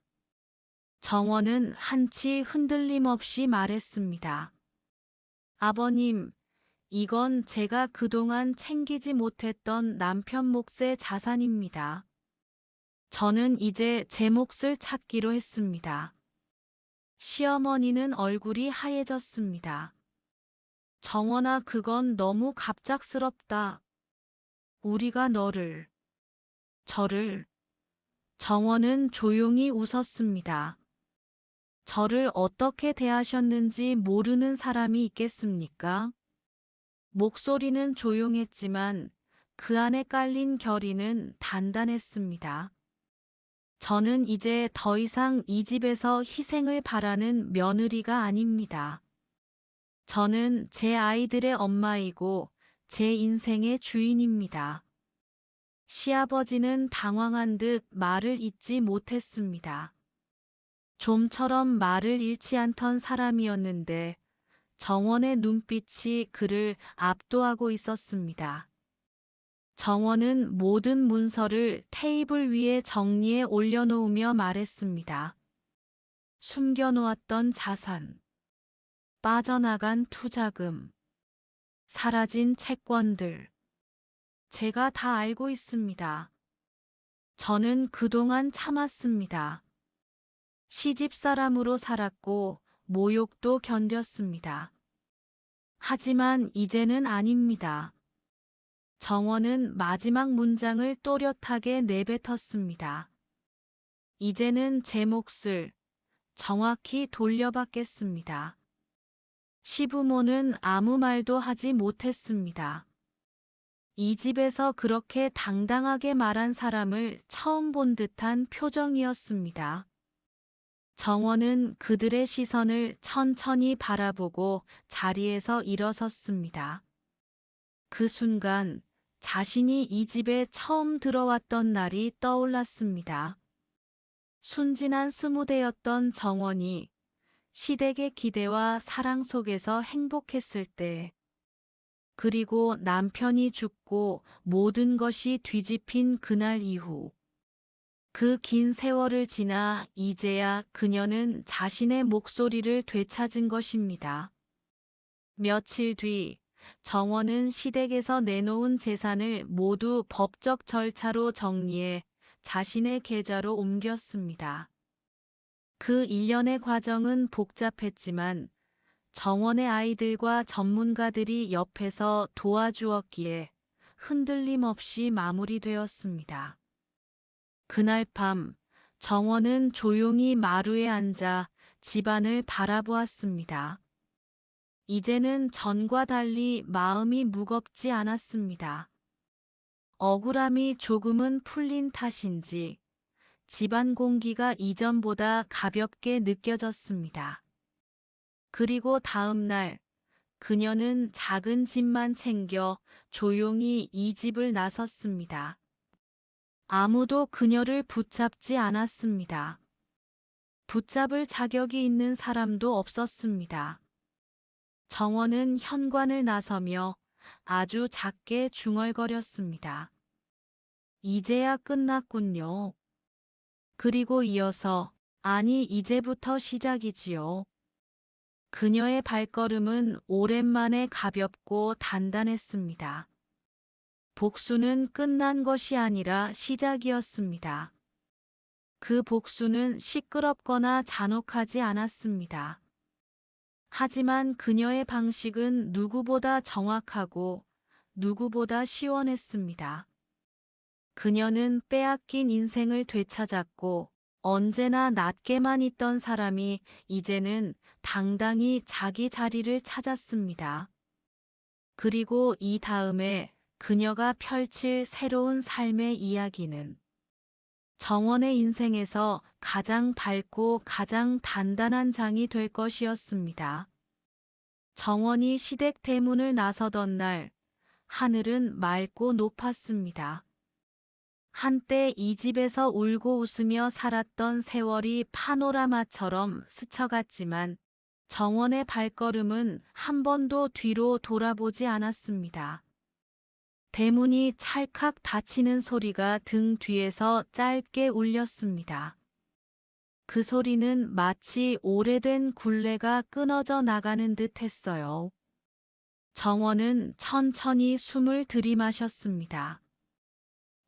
정원은 한치 흔들림 없이 말했습니다. 아버님, 이건 제가 그동안 챙기지 못했던 남편 몫의 자산입니다. 저는 이제 제 몫을 찾기로 했습니다. 시어머니는 얼굴이 하얘졌습니다. 정원아, 그건 너무 갑작스럽다. 우리가 저를. 정원은 조용히 웃었습니다. 저를 어떻게 대하셨는지 모르는 사람이 있겠습니까? 목소리는 조용했지만 그 안에 깔린 결의는 단단했습니다. 저는 이제 더 이상 이 집에서 희생을 바라는 며느리가 아닙니다. 저는 제 아이들의 엄마이고 제 인생의 주인입니다. 시아버지는 당황한 듯 말을 잇지 못했습니다. 좀처럼 말을 잃지 않던 사람이었는데 정원의 눈빛이 그를 압도하고 있었습니다. 정원은 모든 문서를 테이블 위에 정리해 올려놓으며 말했습니다. 숨겨놓았던 자산, 빠져나간 투자금, 사라진 채권들. 제가 다 알고 있습니다. 저는 그동안 참았습니다. 시집 사람으로 살았고 모욕도 견뎠습니다. 하지만 이제는 아닙니다. 정원은 마지막 문장을 또렷하게 내뱉었습니다. 이제는 제 몫을 정확히 돌려받겠습니다. 시부모는 아무 말도 하지 못했습니다. 이 집에서 그렇게 당당하게 말한 사람을 처음 본 듯한 표정이었습니다. 정원은 그들의 시선을 천천히 바라보고 자리에서 일어섰습니다. 그 순간 자신이 이 집에 처음 들어왔던 날이 떠올랐습니다. 순진한 20대였던 정원이 시댁의 기대와 사랑 속에서 행복했을 때, 그리고 남편이 죽고 모든 것이 뒤집힌 그날 이후, 그 긴 세월을 지나 이제야 그녀는 자신의 목소리를 되찾은 것입니다. 며칠 뒤 정원은 시댁에서 내놓은 재산을 모두 법적 절차로 정리해 자신의 계좌로 옮겼습니다. 그 일련의 과정은 복잡했지만 정원의 아이들과 전문가들이 옆에서 도와주었기에 흔들림 없이 마무리되었습니다. 그날 밤 정원은 조용히 마루에 앉아 집안을 바라보았습니다. 이제는 전과 달리 마음이 무겁지 않았습니다. 억울함이 조금은 풀린 탓인지 집안 공기가 이전보다 가볍게 느껴졌습니다. 그리고 다음 날 그녀는 작은 짐만 챙겨 조용히 이 집을 나섰습니다. 아무도 그녀를 붙잡지 않았습니다. 붙잡을 자격이 있는 사람도 없었습니다. 정원은 현관을 나서며 아주 작게 중얼거렸습니다. 이제야 끝났군요. 그리고 이어서 아니 이제부터 시작이지요. 그녀의 발걸음은 오랜만에 가볍고 단단했습니다. 복수는 끝난 것이 아니라 시작이었습니다. 그 복수는 시끄럽거나 잔혹하지 않았습니다. 하지만 그녀의 방식은 누구보다 정확하고 누구보다 시원했습니다. 그녀는 빼앗긴 인생을 되찾았고 언제나 낮게만 있던 사람이 이제는 당당히 자기 자리를 찾았습니다. 그리고 이 다음에 그녀가 펼칠 새로운 삶의 이야기는 정원의 인생에서 가장 밝고 가장 단단한 장이 될 것이었습니다. 정원이 시댁 대문을 나서던 날, 하늘은 맑고 높았습니다. 한때 이 집에서 울고 웃으며 살았던 세월이 파노라마처럼 스쳐갔지만 정원의 발걸음은 한 번도 뒤로 돌아보지 않았습니다. 대문이 찰칵 닫히는 소리가 등 뒤에서 짧게 울렸습니다. 그 소리는 마치 오래된 굴레가 끊어져 나가는 듯 했어요. 정원은 천천히 숨을 들이마셨습니다.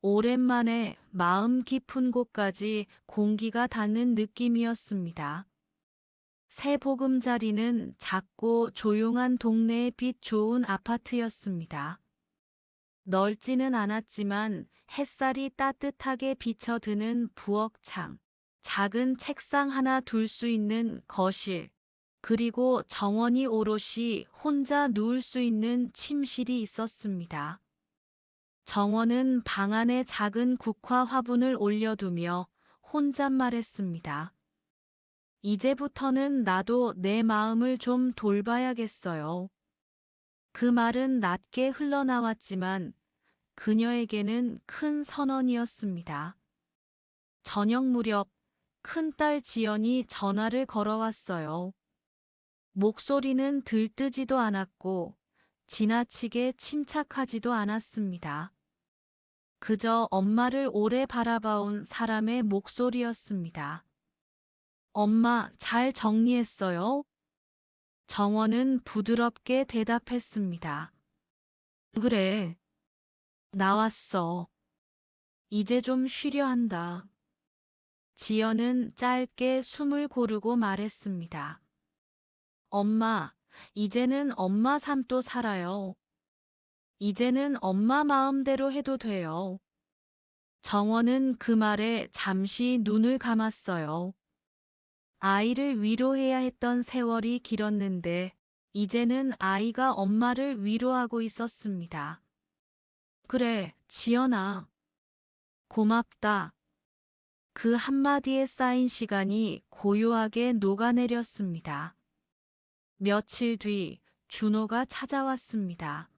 오랜만에 마음 깊은 곳까지 공기가 닿는 느낌이었습니다. 새 보금자리는 작고 조용한 동네의 빛 좋은 아파트였습니다. 넓지는 않았지만 햇살이 따뜻하게 비쳐드는 부엌창, 작은 책상 하나 둘 수 있는 거실, 그리고 정원이 오롯이 혼자 누울 수 있는 침실이 있었습니다. 정원은 방 안에 작은 국화 화분을 올려두며 혼잣말했습니다. 이제부터는 나도 내 마음을 좀 돌봐야겠어요. 그 말은 낮게 흘러나왔지만 그녀에게는 큰 선언이었습니다. 저녁 무렵 큰딸 지연이 전화를 걸어왔어요. 목소리는 들뜨지도 않았고 지나치게 침착하지도 않았습니다. 그저 엄마를 오래 바라봐온 사람의 목소리였습니다. 엄마, 잘 정리했어요? 정원은 부드럽게 대답했습니다. 그래, 나왔어. 이제 좀 쉬려 한다. 지연은 짧게 숨을 고르고 말했습니다. 엄마, 이제는 엄마 삶도 살아요. 이제는 엄마 마음대로 해도 돼요. 정원은 그 말에 잠시 눈을 감았어요. 아이를 위로해야 했던 세월이 길었는데 이제는 아이가 엄마를 위로하고 있었습니다. 그래, 지연아. 고맙다. 그 한마디에 쌓인 시간이 고요하게 녹아내렸습니다. 며칠 뒤 준호가 찾아왔습니다.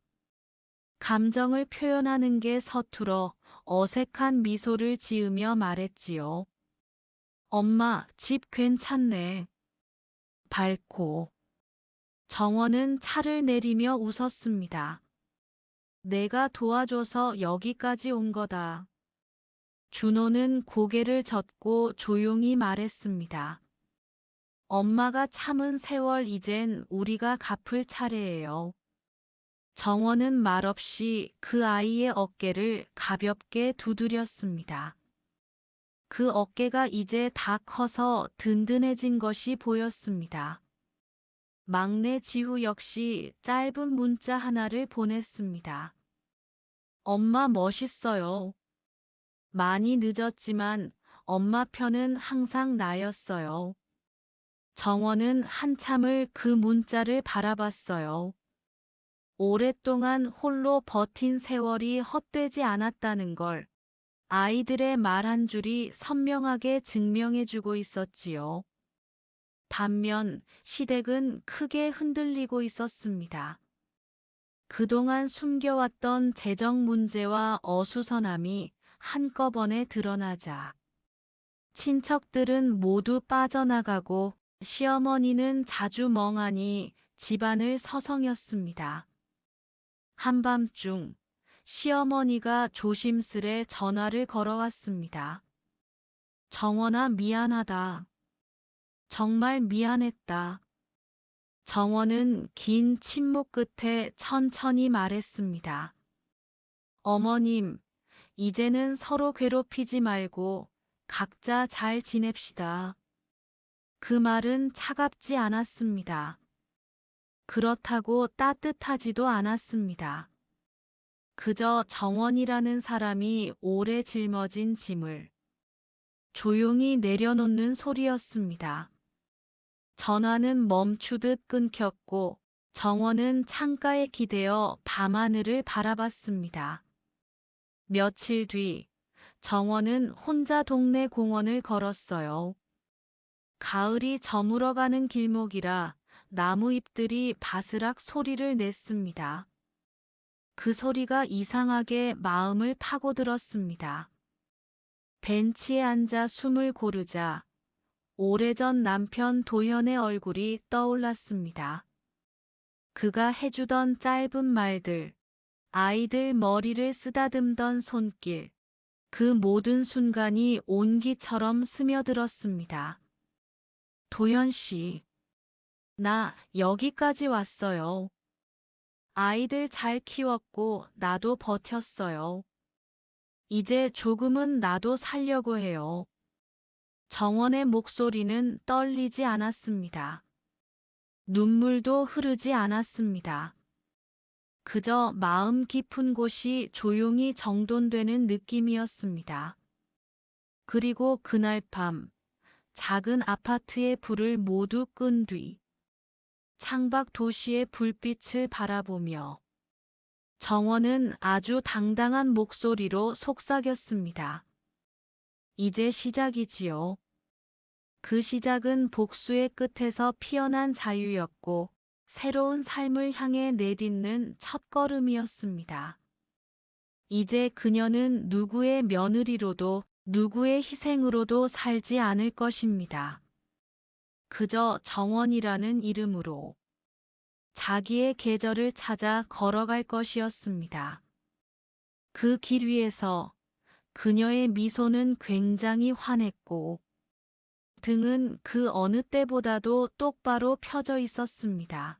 감정을 표현하는 게 서툴어 어색한 미소를 지으며 말했지요. 엄마, 집 괜찮네. 밝고. 정원은 차를 내리며 웃었습니다. 내가 도와줘서 여기까지 온 거다. 준호는 고개를 젓고 조용히 말했습니다. 엄마가 참은 세월 이젠 우리가 갚을 차례예요. 정원은 말없이 그 아이의 어깨를 가볍게 두드렸습니다. 그 어깨가 이제 다 커서 든든해진 것이 보였습니다. 막내 지후 역시 짧은 문자 하나를 보냈습니다. 엄마 멋있어요. 많이 늦었지만 엄마 편은 항상 나였어요. 정원은 한참을 그 문자를 바라봤어요. 오랫동안 홀로 버틴 세월이 헛되지 않았다는 걸 아이들의 말 한 줄이 선명하게 증명해주고 있었지요. 반면 시댁은 크게 흔들리고 있었습니다. 그동안 숨겨왔던 재정 문제와 어수선함이 한꺼번에 드러나자 친척들은 모두 빠져나가고 시어머니는 자주 멍하니 집안을 서성였습니다. 한밤중 시어머니가 조심스레 전화를 걸어왔습니다. 정원아, 미안하다. 정말 미안했다. 정원은 긴 침묵 끝에 천천히 말했습니다. 어머님, 이제는 서로 괴롭히지 말고 각자 잘 지냅시다. 그 말은 차갑지 않았습니다. 그렇다고 따뜻하지도 않았습니다. 그저 정원이라는 사람이 오래 짊어진 짐을 조용히 내려놓는 소리였습니다. 전화는 멈추듯 끊겼고 정원은 창가에 기대어 밤하늘을 바라봤습니다. 며칠 뒤 정원은 혼자 동네 공원을 걸었어요. 가을이 저물어가는 길목이라 나무 잎들이 바스락 소리를 냈습니다. 그 소리가 이상하게 마음을 파고들었습니다. 벤치에 앉아 숨을 고르자 오래전 남편 도현의 얼굴이 떠올랐습니다. 그가 해주던 짧은 말들, 아이들 머리를 쓰다듬던 손길, 그 모든 순간이 온기처럼 스며들었습니다. 도현 씨, 나 여기까지 왔어요. 아이들 잘 키웠고 나도 버텼어요. 이제 조금은 나도 살려고 해요. 정원의 목소리는 떨리지 않았습니다. 눈물도 흐르지 않았습니다. 그저 마음 깊은 곳이 조용히 정돈되는 느낌이었습니다. 그리고 그날 밤, 작은 아파트의 불을 모두 끈 뒤, 창밖 도시의 불빛을 바라보며 정원은 아주 당당한 목소리로 속삭였습니다. 이제 시작이지요. 그 시작은 복수의 끝에서 피어난 자유였고 새로운 삶을 향해 내딛는 첫걸음이었습니다. 이제 그녀는 누구의 며느리로도 누구의 희생으로도 살지 않을 것입니다. 그저 정원이라는 이름으로 자기의 계절을 찾아 걸어갈 것이었습니다. 그 길 위에서 그녀의 미소는 굉장히 환했고 등은 그 어느 때보다도 똑바로 펴져 있었습니다.